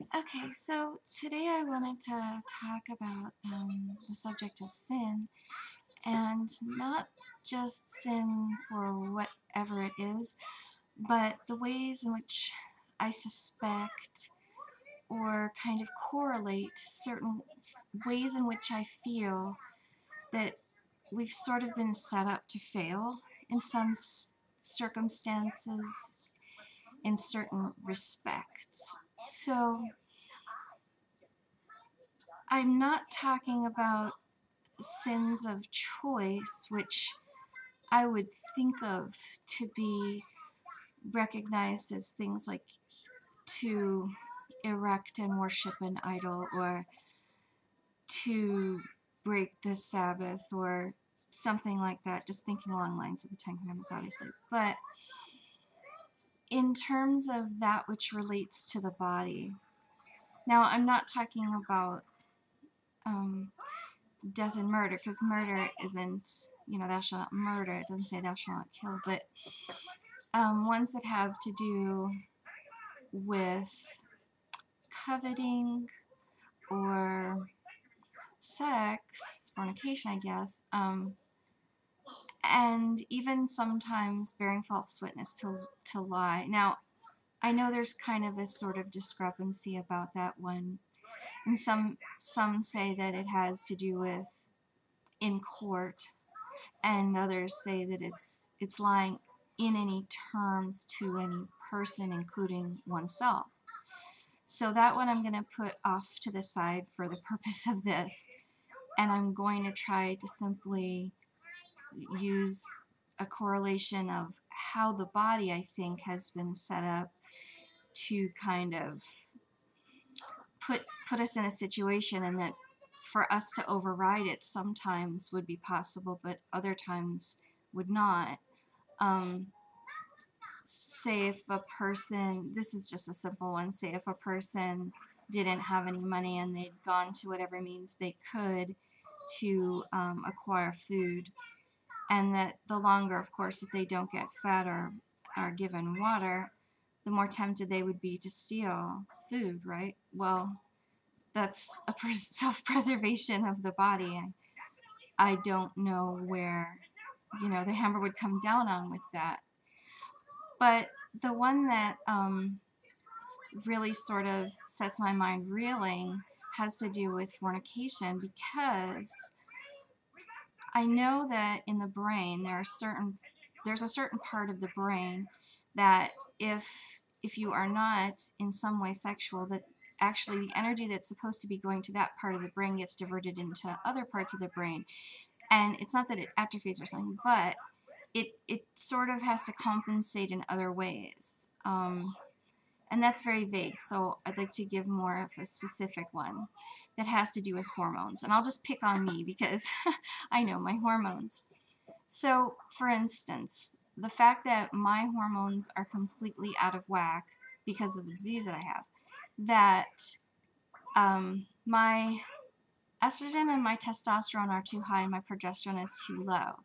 Okay, so today I wanted to talk about the subject of sin, and not just sin for whatever it is, but the ways in which I suspect or kind of correlate certain ways in which I feel that we've sort of been set up to fail in some circumstances, in certain respects. So I'm not talking about sins of choice, which I would think of to be recognized as things like to erect and worship an idol, or to break the Sabbath, or something like that, just thinking along the lines of the Ten Commandments, obviously. But in terms of that which relates to the body, now I'm not talking about death and murder, because murder isn't, thou shalt not murder. It doesn't say thou shalt not kill, but ones that have to do with coveting or sex, fornication, I guess, and even sometimes bearing false witness to lie. Now, I know there's kind of a sort of discrepancy about that one, and some say that it has to do with in court, and others say that it's lying in any terms to any person, including oneself. So that one I'm going to put off to the side for the purpose of this, and I'm going to try to simply use a correlation of how the body, I think, has been set up to kind of put us in a situation, and that for us to override it sometimes would be possible, but other times would not. Say if a person, this is just a simple one, say if a person didn't have any money and they'd gone to whatever means they could to acquire food, and that the longer, of course, that they don't get fed or are given water, the more tempted they would be to steal food, right? Well, that's a self-preservation of the body. I don't know where, the hammer would come down on with that. But the one that really sort of sets my mind reeling has to do with fornication, because I know that in the brain there's a certain part of the brain that if you are not in some way sexual, that actually the energy that's supposed to be going to that part of the brain gets diverted into other parts of the brain. And it's not that it atrophies or something, but it sort of has to compensate in other ways. And that's very vague, so I'd like to give more of a specific one that has to do with hormones. And I'll just pick on me because I know my hormones. So, for instance, the fact that my hormones are completely out of whack because of the disease that I have, that my estrogen and my testosterone are too high and my progesterone is too low.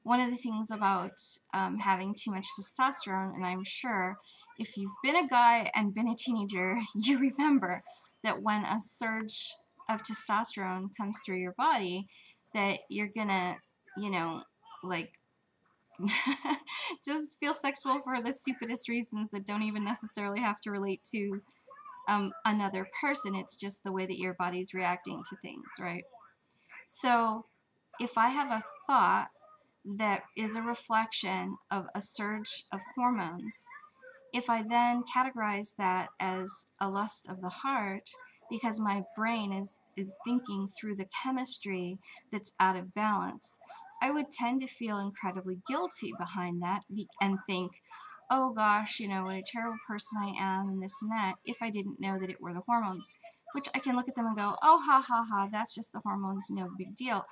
One of the things about having too much testosterone, and I'm sure if you've been a guy and been a teenager, you remember that when a surge of testosterone comes through your body, that you're gonna, like, just feel sexual for the stupidest reasons that don't even necessarily have to relate to another person. It's just the way that your body's reacting to things, right? So if I have a thought that is a reflection of a surge of hormones, if I then categorize that as a lust of the heart, because my brain is thinking through the chemistry that's out of balance, I would tend to feel incredibly guilty behind that and think, oh gosh, what a terrible person I am, and this and that, if I didn't know that it were the hormones. Which I can look at them and go, oh, ha, ha, ha, that's just the hormones, no big deal.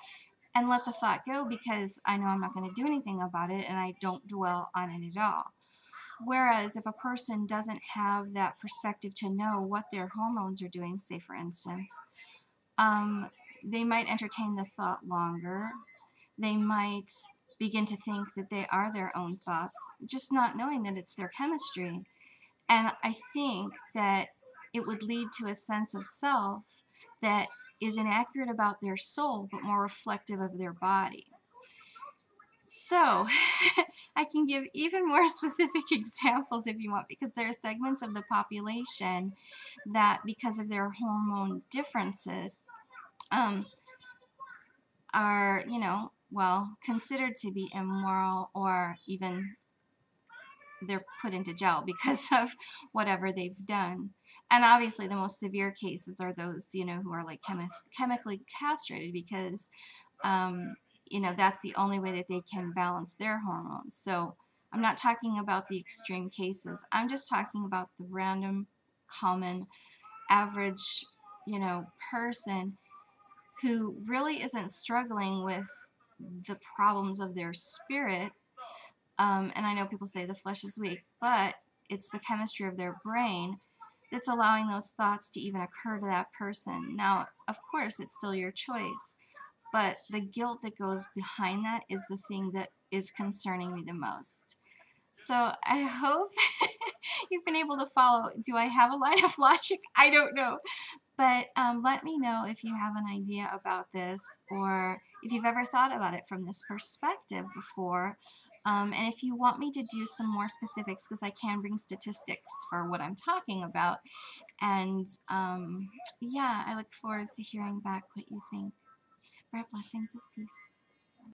And let the thought go, because I know I'm not going to do anything about it, and I don't dwell on it at all. Whereas if a person doesn't have that perspective to know what their hormones are doing, say for instance, they might entertain the thought longer. They might begin to think that they are their own thoughts, just not knowing that it's their chemistry. And I think that it would lead to a sense of self that is inaccurate about their soul, but more reflective of their body. So, I can give even more specific examples if you want, because there are segments of the population that, because of their hormone differences, um, are, well, considered to be immoral, or even they're put into jail because of whatever they've done. And obviously, the most severe cases are those, who are like chemically castrated, because um, that's the only way that they can balance their hormones. So I'm not talking about the extreme cases. I'm just talking about the random, common, average, person who really isn't struggling with the problems of their spirit. And I know people say the flesh is weak, but it's the chemistry of their brain that's allowing those thoughts to even occur to that person. Now, of course, it's still your choice, but the guilt that goes behind that is the thing that is concerning me the most. So I hope you've been able to follow. Do I have a line of logic? I don't know. But let me know if you have an idea about this, or if you've ever thought about it from this perspective before. And if you want me to do some more specifics, because I can bring statistics for what I'm talking about. And yeah, I look forward to hearing back what you think. Bright blessings of peace.